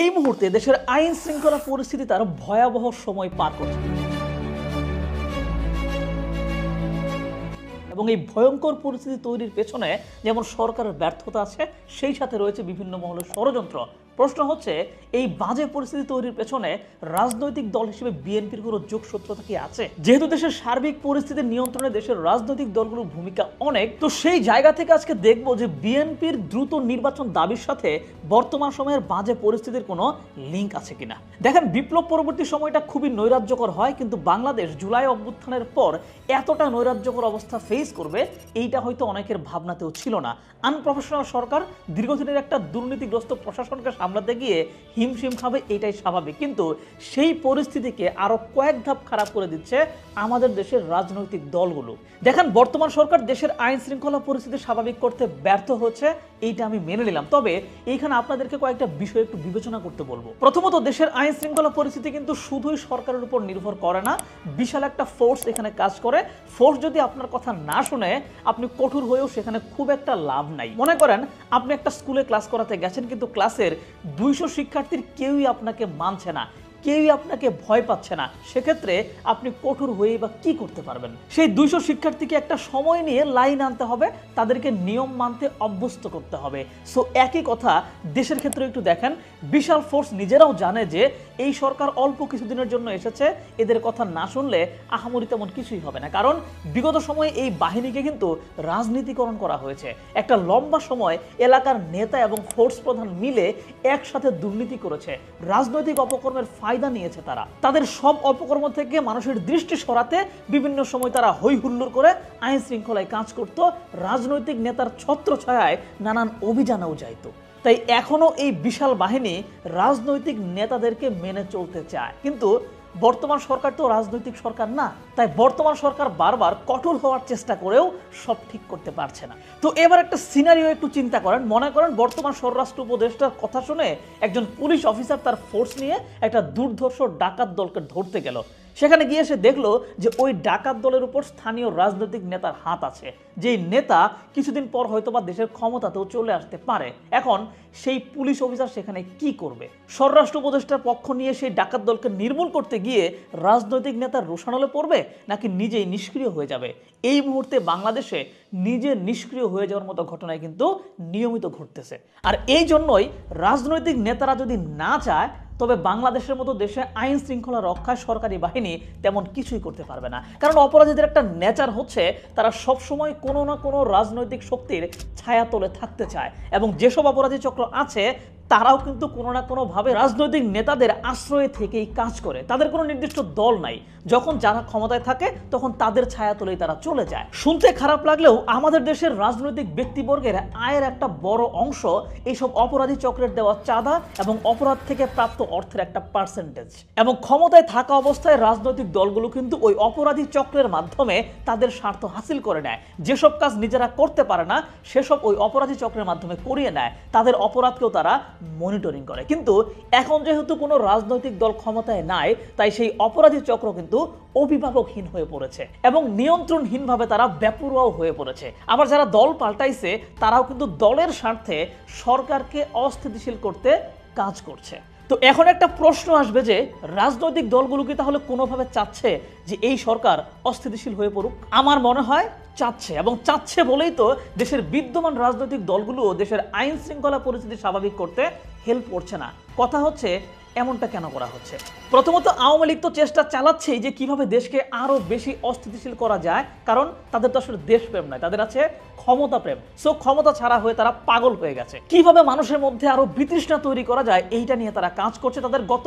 এই মুহূর্তে দেশের আইন শৃঙ্খলা পরিস্থিতি তার ভয়াবহ সময় পার করছে এবং এই ভয়ঙ্কর পরিস্থিতি তৈরির পেছনে যেমন সরকারের ব্যর্থতা আছে, সেই সাথে রয়েছে বিভিন্ন মহলের ষড়যন্ত্র। প্রশ্ন হচ্ছে, এই বাজে পরিস্থিতি তৈরির পেছনে রাজনৈতিক দল হিসেবে বিএনপির কোনো যোগসূত্রতা কি আছে? যেহেতু দেশের সার্বিক পরিস্থিতি নিয়ন্ত্রণে দেশের রাজনৈতিক দলগুলোর ভূমিকা অনেক, তো সেই জায়গা থেকে আজকে দেখবো যে বিএনপির দ্রুত নির্বাচন দাবির সাথে বর্তমান সময়ের বাজে পরিস্থিতির কোনো লিঙ্ক আছে কিনা। দেখেন, বিপ্লব পরবর্তী সময়টা খুবই নৈরাজ্যকর হয়, কিন্তু বাংলাদেশ জুলাই অভ্যুত্থানের পর এতটা নৈরাজ্যকর অবস্থা ফেস করবে এইটা হয়তো অনেকের ভাবনাতেও ছিল না। আনপ্রফেশনাল সরকার দীর্ঘদিনের একটা দুর্নীতিগ্রস্ত প্রশাসনকে সামলাতে গিয়ে হিমশিম খাবে, এটাই স্বাভাবিক। কিন্তু সেই পরিস্থিতিকে আরো কয়েক ধাপ খারাপ করে দিচ্ছে আমাদের দেশের রাজনৈতিক দলগুলো। দেখেন, বর্তমান সরকার দেশের আইন শৃঙ্খলা পরিস্থিতি স্বাভাবিক করতে ব্যর্থ হচ্ছে, এইটা আমি মেনে নিলাম। তবে এইখানে আপনাদেরকে কয়েকটা বিষয় একটু বিবেচনা করতে বলবো। প্রথমত, দেশের আইন শৃঙ্খলা পরিস্থিতি কিন্তু শুধুই সরকারের উপর নির্ভর করে না, বিশাল একটা ফোর্স এখানে কাজ করে। ফোর্স যদি আপনার কথা না শুনে, আপনি কঠোর হয়েও সেখানে খুব একটা লাভ নাই। মনে করেন আপনি একটা স্কুলে ক্লাস করাতে গেছেন, কিন্তু ক্লাসের 200 শিক্ষার্থীর কেউই আপনাকে মানছে না, কেউই আপনাকে ভয় পাচ্ছে না। সেক্ষেত্রে আপনি কঠোর হয়ে বা কি করতে পারবেন? সেই 200 শিক্ষার্থীকে একটা সময় নিয়ে লাইন আনতে হবে, তাদেরকে নিয়ম মানতে অভ্যস্ত করতে হবে। সো একই কথা দেশের ক্ষেত্রে একটু দেখেন, বিশাল ফোর্স নিজেরাও জানে যে এই সরকার অল্প কিছুদিনের জন্য এসেছে, এদের কথা না শুনলে আহামরি তেমন কিছুই হবে না। কারণ বিগত সময়ে এই বাহিনীকে কিন্তু রাজনীতিকরণ করা হয়েছে। একটা লম্বা সময় এলাকার নেতা এবং ফোর্স প্রধান মিলে একসাথে দুর্নীতি করেছে, রাজনৈতিক অপকর্মের ফায়দা নিয়েছে। তারা তাদের সব অপকর্ম থেকে মানুষের দৃষ্টি সরাতে বিভিন্ন সময় তারা হই হুল্লোড় করে আইন শৃঙ্খলায় কাজ করত, রাজনৈতিক নেতার ছত্রছায়ায় নানান অভিযানেও যাইত। তাই এখনো এই বিশাল বাহিনী রাজনৈতিক নেতাদেরকে মেনে চলতে চায়। কিন্তু বর্তমান সরকার তো রাজনৈতিক সরকার না, তাই বর্তমান সরকার বারবার কঠোর হওয়ার চেষ্টা করেও সব ঠিক করতে পারছে না। তো এবার একটা সিনারিও একটু চিন্তা করেন। মনে করেন বর্তমান স্বরাষ্ট্র উপদেষ্টার কথা শুনে একজন পুলিশ অফিসার তার ফোর্স নিয়ে একটা দুর্ধর্ষ ডাকাত দলকে ধরতে গেল। সেখানে গিয়ে সে দেখলো যে ওই ডাকাত দলের উপর স্থানীয় রাজনৈতিক নেতার হাত আছে, যেই নেতা কিছুদিন পর হয়তোবা দেশের ক্ষমতাতেও চলে আসতে পারে। এখন সেই পুলিশ অফিসার সেখানে কি করবে? স্বরাষ্ট্র উপদেষ্টার পক্ষ নিয়ে সেই ডাকাত দলকে নির্মূল করতে গিয়ে রাজনৈতিক নেতার রোষানলে পড়বে, নাকি নিজেই নিষ্ক্রিয় হয়ে যাবে? এই মুহূর্তে বাংলাদেশে নিজে নিষ্ক্রিয় হয়ে যাওয়ার মতো ঘটনায় কিন্তু নিয়মিত ঘটতেছে। আর এই জন্যই রাজনৈতিক নেতারা যদি না চায়, তবে বাংলাদেশের মতো দেশে আইন শৃঙ্খলা রক্ষায় সরকারি বাহিনী তেমন কিছুই করতে পারবে না। কারণ অপরাধীদের একটা নেচার হচ্ছে, তারা সবসময় কোনো না কোনো রাজনৈতিক শক্তির ছায়াতলে থাকতে চায়, এবং যেসব অপরাধী চক্র আছে তারাও কিন্তু কোনো না কোনোভাবে রাজনৈতিক নেতাদের আশ্রয়ে থেকেই কাজ করে। তাদের কোনো নির্দিষ্ট দল নাই, যখন যারা ক্ষমতায় থাকে তখন তাদের ছায়াতলেই তারা চলে যায়। শুনতে খারাপ লাগলেও আমাদের দেশের রাজনৈতিক ব্যক্তিবর্গের আয়ের একটা বড় অংশ এইসব অপরাধী চক্রের দেওয়া চাঁদা এবং অপরাধ থেকে প্রাপ্ত অর্থের একটা পার্সেন্টেজ। এবং ক্ষমতায় থাকা অবস্থায় রাজনৈতিক দলগুলো কিন্তু ওই অপরাধী চক্রের মাধ্যমে তাদের স্বার্থ হাসিল করে নেয়। যেসব কাজ নিজেরা করতে পারে না, সেসব ওই অপরাধী চক্রের মাধ্যমে করিয়ে নেয়। তাদের অপরাধকেও তারা মনিটরিং করে। কিন্তু এখন যেহেতু কোনো রাজনৈতিক দল ক্ষমতায় নাই, তাই সেই অপরাধী চক্র কিন্তু অভিভাবকহীন হয়ে পড়েছে এবং নিয়ন্ত্রণহীনভাবে তারা বেপরোয়াও হয়ে পড়েছে। আবার যারা দল পাল্টাইছে তারাও কিন্তু দলের স্বার্থে সরকারকে অস্থিতিশীল করতে কাজ করছে। তো এখন একটা প্রশ্ন আসবে যে রাজনৈতিক দলগুলো কি তাহলে কোনোভাবে চাচ্ছে যে এই সরকার অস্থিতিশীল হয়ে পড়ুক? আমার মনে হয় চাচ্ছে, এবং চাচ্ছে বলেই তো দেশের বিদ্যমান রাজনৈতিক দলগুলো দেশের আইন শৃঙ্খলা পরিস্থিতি স্বাভাবিক করতে হেল্প করছে না। কথা হচ্ছে, এমনটা কেন করা হচ্ছে? প্রথমত আওয়ামী লীগ তো চেষ্টা চালাচ্ছেই যে কিভাবে দেশকে আরো বেশি অস্থিতিশীল করা যায়, কারণ তাদের তো আসলে দেশপ্রেম নয়, তাদের আছে ক্ষমতা প্রেম। সো ক্ষমতা ছাড়া হয়ে তারা পাগল হয়ে গেছে। কিভাবে মানুষের মধ্যে আরো বিতৃষ্ণা তৈরি করা যায়, এইটা নিয়ে তারা কাজ করছে। তাদের গত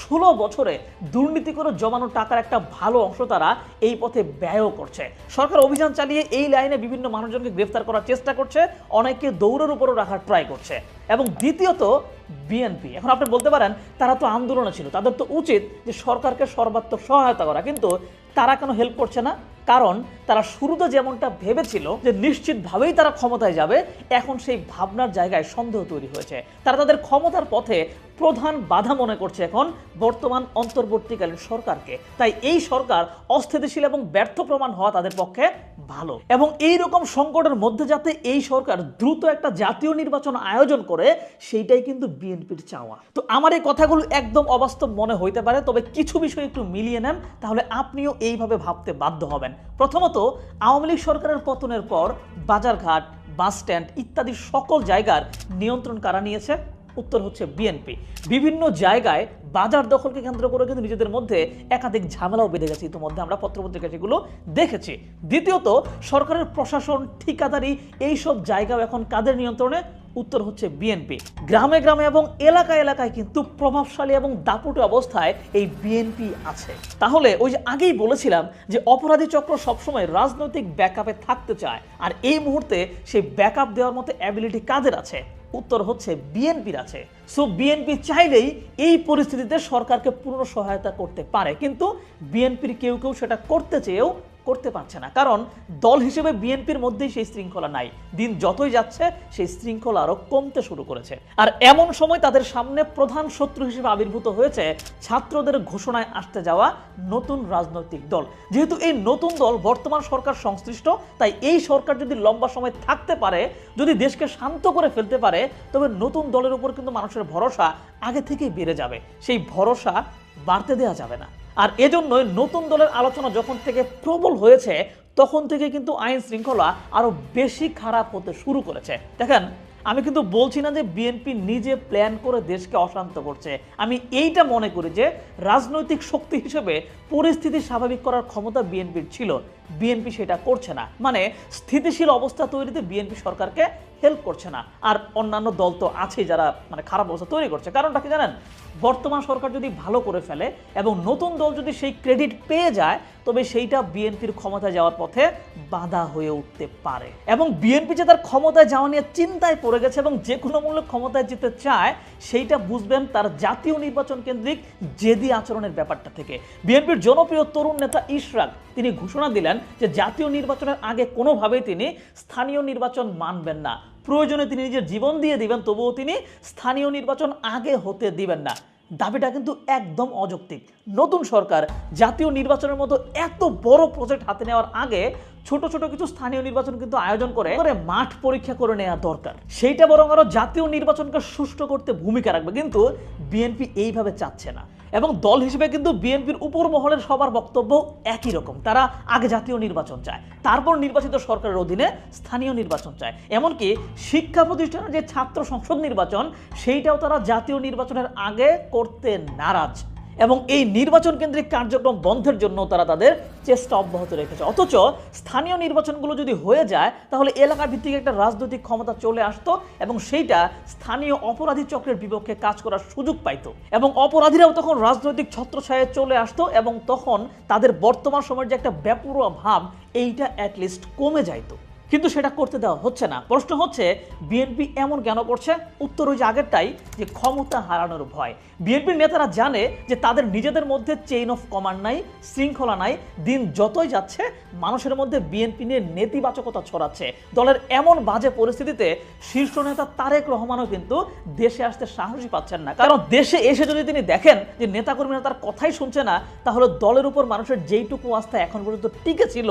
16 বছরে দুর্নীতি করে জমানো টাকার একটা ভালো অংশ তারা এই পথে ব্যয়ও করছে। সরকার অভিযান চালিয়ে এই লাইনে বিভিন্ন মানুষজনকে গ্রেফতার করার চেষ্টা করছে, অনেকে দৌড়ের উপরও রাখার ট্রাই করছে। এবং দ্বিতীয়ত বিএনপি, এখন আপনি বলতে পারেন তারা তো আন্দোলনে ছিল, তাদের তো উচিত যে সরকারকে সর্বাত্মক সহায়তা করা, কিন্তু তারা কেন হেল্প করছে না? কারণ তারা শুরুতে যেমনটা ভেবেছিল যে নিশ্চিতভাবেই তারা ক্ষমতায় যাবে, এখন সেই ভাবনার জায়গায় সন্দেহ তৈরি হয়েছে। তারা তাদের ক্ষমতার পথে প্রধান বাধা মনে করছে এখন বর্তমান অন্তর্বর্তীকালীন সরকারকে। তাই এই সরকার অস্থিতিশীল এবং ব্যর্থ প্রমাণ হওয়া তাদের পক্ষে ভালো। এবং এই রকম সংকটের মধ্যে যাতে এই সরকার দ্রুত একটা জাতীয় নির্বাচন আয়োজন করে, সেইটাই কিন্তু বিএনপির চাওয়া। তো আমার এই কথাগুলো একদম অবাস্তব মনে হইতে পারে, তবে কিছু বিষয় একটু মিলিয়ে নেন, তাহলে আপনিও এইভাবে ভাবতে বাধ্য হবেন। প্রথমত, আওয়ামী লীগ সরকারের পতনের পর বাজারঘাট, বাস স্ট্যান্ড ইত্যাদি সকল জায়গার নিয়ন্ত্রণ কারা নিয়েছে? উত্তর হচ্ছে বিএনপি। বিভিন্ন জায়গায় বাজার দখলকে কেন্দ্র করে কিন্তু নিজেদের মধ্যে একাধিক ঝামেলাও বেঁধে গেছে, ইতিমধ্যে আমরা পত্রপত্রিকা সেগুলো দেখেছি। দ্বিতীয়ত, সরকারের প্রশাসন, ঠিকাদারি এইসব জায়গাও এখন কাদের নিয়ন্ত্রণে? উত্তর হচ্ছে বিএনপি। গ্রামে গ্রামে এবং এলাকায় এলাকায় কিন্তু প্রভাবশালী এবং দাপুটে অবস্থায় এই বিএনপি আছে। তাহলে ওই যে আগেই বলেছিলাম যে অপরাধী চক্র সবসময় রাজনৈতিক ব্যাকআপে থাকতে চায়, আর এই মুহূর্তে সেই ব্যাকআপ দেওয়ার মতো অ্যাবিলিটি কাদের আছে? উত্তর হচ্ছে বিএনপির আছে। সো বিএনপি চাইলেই এই পরিস্থিতিতে সরকারকে পূর্ণ সহায়তা করতে পারে, কিন্তু বিএনপির কেউ কেউ সেটা করতে চেয়েও করতে পারছে না, কারণ দল হিসেবে বিএনপির মধ্যেই সেই শৃঙ্খলা নাই। দিন যতই যাচ্ছে সেই শৃঙ্খলা আরো কমতে শুরু করেছে। আর এমন সময় তাদের সামনে প্রধান শত্রু হিসেবে আবির্ভূত হয়েছে ছাত্রদের ঘোষণায় আসতে যাওয়া নতুন রাজনৈতিক দল। যেহেতু এই নতুন দল বর্তমান সরকার সংশ্লিষ্ট, তাই এই সরকার যদি লম্বা সময় থাকতে পারে, যদি দেশকে শান্ত করে ফেলতে পারে, তবে নতুন দলের উপর কিন্তু মানুষের ভরসা আগে থেকেই বেড়ে যাবে। সেই ভরসা বাড়তে দেওয়া যাবে না। আর এজন্যই নতুন দলের আলোচনা যখন থেকে প্রবল হয়েছে, তখন থেকে কিন্তু আইন শৃঙ্খলা আরো বেশি খারাপ হতে শুরু করেছে। দেখেন, আমি কিন্তু বলছি না যে বিএনপি নিজে প্ল্যান করে দেশকে অশান্ত করছে। আমি এইটা মনে করি যে রাজনৈতিক শক্তি হিসেবে পরিস্থিতি স্বাভাবিক করার ক্ষমতা বিএনপির ছিল, বিএনপি সেটা করছে না। মানে স্থিতিশীল অবস্থা তৈরিতে বিএনপি সরকারকে হেল্প করছে না। আর অন্যান্য দল তো আছেই যারা খারাপ অবস্থা তৈরি করছে। কারণটা কি জানেন? বর্তমান সরকার যদি ভালো করে ফেলে এবং নতুন দল যদি সেই ক্রেডিট পেয়ে যায়, তবে সেইটা বিএনপির ক্ষমতায় যাওয়ার পথে বাধা হয়ে উঠতে পারে। এবং বিএনপি যে তার ক্ষমতায় যাওয়া নিয়ে চিন্তায় পড়ে গেছে এবং যে কোনো মূল্যে ক্ষমতায় যেতে চায়, সেইটা বুঝবেন তার জাতীয় নির্বাচন কেন্দ্রিক জেদি আচরণের ব্যাপারটা থেকে। বিএনপির জনপ্রিয় তরুণ নেতা ইশরাক তিনি ঘোষণা দিলেন যে জাতীয় নির্বাচনের আগে কোনোভাবেই তিনি স্থানীয় নির্বাচন মানবেন না। প্রয়োজনে তিনি নিজের জীবন দিয়ে দিবেন, তবুও তিনি স্থানীয় নির্বাচন আগে হতে দিবেন না। দাবিটা কিন্তু একদম অযৌক্তিক। নতুন সরকার জাতীয় নির্বাচনের মতো এত বড় প্রজেক্ট হাতে নেওয়ার আগে ছোট ছোট কিছু স্থানীয় নির্বাচন কিন্তু আয়োজন করে মাঠ পরীক্ষা করে নেওয়া দরকার। সেইটা বরং আরো জাতীয় নির্বাচনকে সুষ্ঠু করতে ভূমিকা রাখবে, কিন্তু বিএনপি এইভাবে চাচ্ছে না। এবং দল হিসেবে কিন্তু বিএনপির উপর মহলের সবার বক্তব্য একই রকম। তারা আগে জাতীয় নির্বাচন চায়, তারপর নির্বাচিত সরকারের অধীনে স্থানীয় নির্বাচন চায়। এমনকি শিক্ষা প্রতিষ্ঠানের যে ছাত্র সংসদ নির্বাচন, সেইটাও তারা জাতীয় নির্বাচনের আগে করতে নারাজ। এবং এই নির্বাচন কেন্দ্রিক কার্যক্রম বন্ধের জন্য তারা তাদের চেষ্টা অব্যাহত রেখেছে। অথচ স্থানীয় নির্বাচনগুলো যদি হয়ে যায়, তাহলে এলাকা ভিত্তিক একটা রাজনৈতিক ক্ষমতা চলে আসতো এবং সেইটা স্থানীয় অপরাধী চক্রের বিপক্ষে কাজ করার সুযোগ পাইতো। এবং অপরাধীরাও তখন রাজনৈতিক ছত্রছায়ায় চলে আসতো এবং তখন তাদের বর্তমান সময়ের যে একটা বেপরোয়া ভাব, এইটা অ্যাটলিস্ট কমে যাইতো। কিন্তু সেটা করতে দেওয়া হচ্ছে না। প্রশ্ন হচ্ছে, বিএনপি এমন কেন করছে? উত্তর ওই যে আগেরটাই, যে ক্ষমতা হারানোর ভয়। বিএনপির নেতারা জানে যে তাদের নিজেদের মধ্যে চেইন অফ কমান্ড নাই, শৃঙ্খলা নাই। দিন যতই যাচ্ছে মানুষের মধ্যে বিএনপি নিয়ে নেতিবাচকতা ছড়াচ্ছে। দলের এমন বাজে পরিস্থিতিতে শীর্ষ নেতা তারেক রহমানও কিন্তু দেশে আসতে সাহসই পাচ্ছেন না। কারণ দেশে এসে যদি তিনি দেখেন যে নেতাকর্মীরা তার কথাই শুনছে না, তাহলে দলের উপর মানুষের যেইটুকু আস্থা এখন পর্যন্ত টিকে ছিল,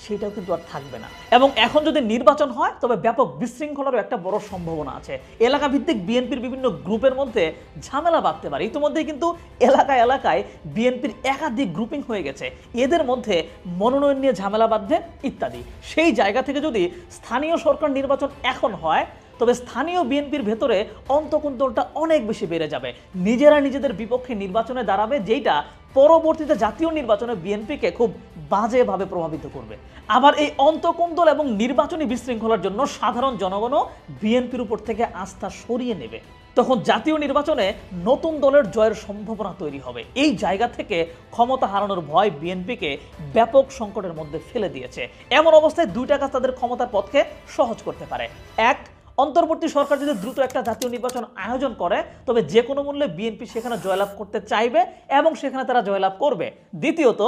সেটাও কিন্তু আর থাকবে না। এবং এখন যদি নির্বাচন হয়, তবে ব্যাপক বিশৃঙ্খলারও একটা বড় সম্ভাবনা আছে। এলাকা ভিত্তিক বিএনপির বিভিন্ন গ্রুপের মধ্যে ঝামেলা বাঁধতে পারে। ইতিমধ্যেই কিন্তু এলাকায় এলাকায় বিএনপির একাধিক গ্রুপিং হয়ে গেছে, এদের মধ্যে মনোনয়ন নিয়ে ঝামেলা বাঁধবে ইত্যাদি। সেই জায়গা থেকে যদি স্থানীয় সরকার নির্বাচন এখন হয়, তবে স্থানীয় বিএনপির ভেতরে অন্তকুন্তলটা অনেক বেশি বেড়ে যাবে। নিজেরা নিজেদের বিপক্ষে নির্বাচনে দাঁড়াবে, যেটা পরবর্তীতে জাতীয় নির্বাচনে বিএনপিকে খুব বাজেভাবে প্রভাবিত করবে। আবার এই অন্তকুন্তল এবং নির্বাচনী বিশৃঙ্খলার জন্য সাধারণ জনগণও বিএনপির উপর থেকে আস্থা সরিয়ে নেবে। তখন জাতীয় নির্বাচনে নতুন দলের জয়ের সম্ভাবনা তৈরি হবে। এই জায়গা থেকে ক্ষমতা হারানোর ভয় বিএনপিকে ব্যাপক সংকটের মধ্যে ফেলে দিয়েছে। এমন অবস্থায় দুইটা কাজ তাদের ক্ষমতার পথকে সহজ করতে পারে। এক, অন্তর্বর্তী সরকার যদি দ্রুত একটা জাতীয় নির্বাচন আয়োজন করে, তবে যে কোনো মূল্যে বিএনপি সেখানে জয়লাভ করতে চাইবে এবং সেখানে তারা জয়লাভ করবে। দ্বিতীয়ত,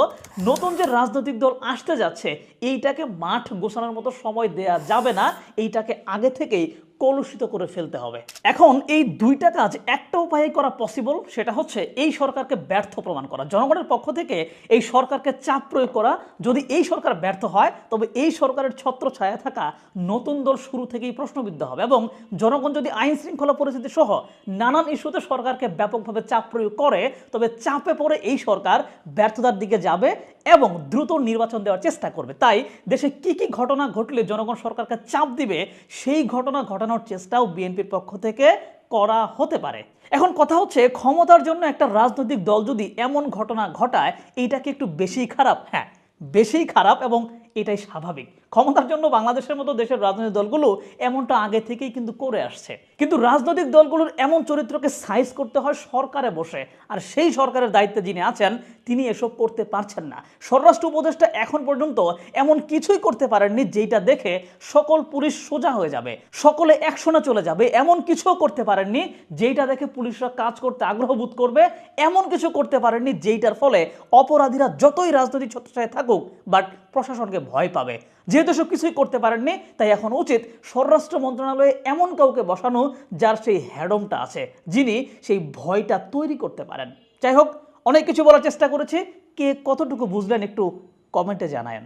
নতুন যে রাজনৈতিক দল আসতে যাচ্ছে, এইটাকে মাঠ গোছানোর মতো সময় দেয়া যাবে না। এইটাকে আগে থেকেই কলুষিত করে ফেলতে হবে। এখন এই দুইটা কাজ একটা উপায়ে করা পসিবল, সেটা হচ্ছে এই সরকারকে ব্যর্থ প্রমাণ করা, জনগণের পক্ষ থেকে এই সরকারকে চাপ প্রয়োগ করা। যদি এই সরকার ব্যর্থ হয় তবে এই সরকারের ছত্রছায়া থাকা নতুন দল শুরু থেকেই প্রশ্নবিদ্ধ হবে, এবং জনগণ যদি আইন শৃঙ্খলা পরিস্থিতি সহ নানান ইস্যুতে সরকারকে ব্যাপকভাবে চাপ প্রয়োগ করে তবে চাপে পড়ে এই সরকার ব্যর্থতার দিকে যাবে এবং দ্রুত নির্বাচন দেওয়ার চেষ্টা করবে। তাই দেশে কি কি ঘটনা ঘটলে জনগণ সরকারকে চাপ দিবে সেই ঘটনা ঘটানোর চেষ্টাও বিএনপির পক্ষ থেকে করা হতে পারে। এখন কথা হচ্ছে, ক্ষমতার জন্য একটা রাজনৈতিক দল যদি এমন ঘটনা ঘটায় এইটা কি একটু বেশি খারাপ? হ্যাঁ, বেশি খারাপ, এবং এটাই স্বাভাবিক। ক্ষমতার জন্য বাংলাদেশের মতো দেশের রাজনৈতিক দলগুলো এমনটা আগে থেকেই কিন্তু করে আসছে, কিন্তু রাজনৈতিক দলগুলোর এমন চরিত্রকে সাইজ করতে হয় সরকারে বসে, আর সেই সরকারের দায়িত্বে যিনি আছেন তিনি এসব করতে পারছেন না। স্বরাষ্ট্র উপদেষ্টা এখন পর্যন্ত এমন কিছুই করতে পারেননি যেটা দেখে সকল পুলিশ সোজা হয়ে যাবে, সকলে অ্যাকশনে চলে যাবে, এমন কিছুও করতে পারেননি যেটা দেখে পুলিশরা কাজ করতে আগ্রহ বোধ করবে, এমন কিছু করতে পারেননি যেটার ফলে অপরাধীরা যতই রাজনৈতিক ছত্রছায়ায় থাকুক বাট প্রশাসনকে ভয় পাবে। যেহেতু সব কিছুই করতে পারেননি, তাই এখন উচিত স্বরাষ্ট্র মন্ত্রণালয়ে এমন কাউকে বসানো যার সেই হ্যাডমটা আছে, যিনি সেই ভয়টা তৈরি করতে পারেন। যাই হোক, অনেক কিছু বলার চেষ্টা করেছি, কে কতটুকু বুঝলেন একটু কমেন্টে জানায়েন।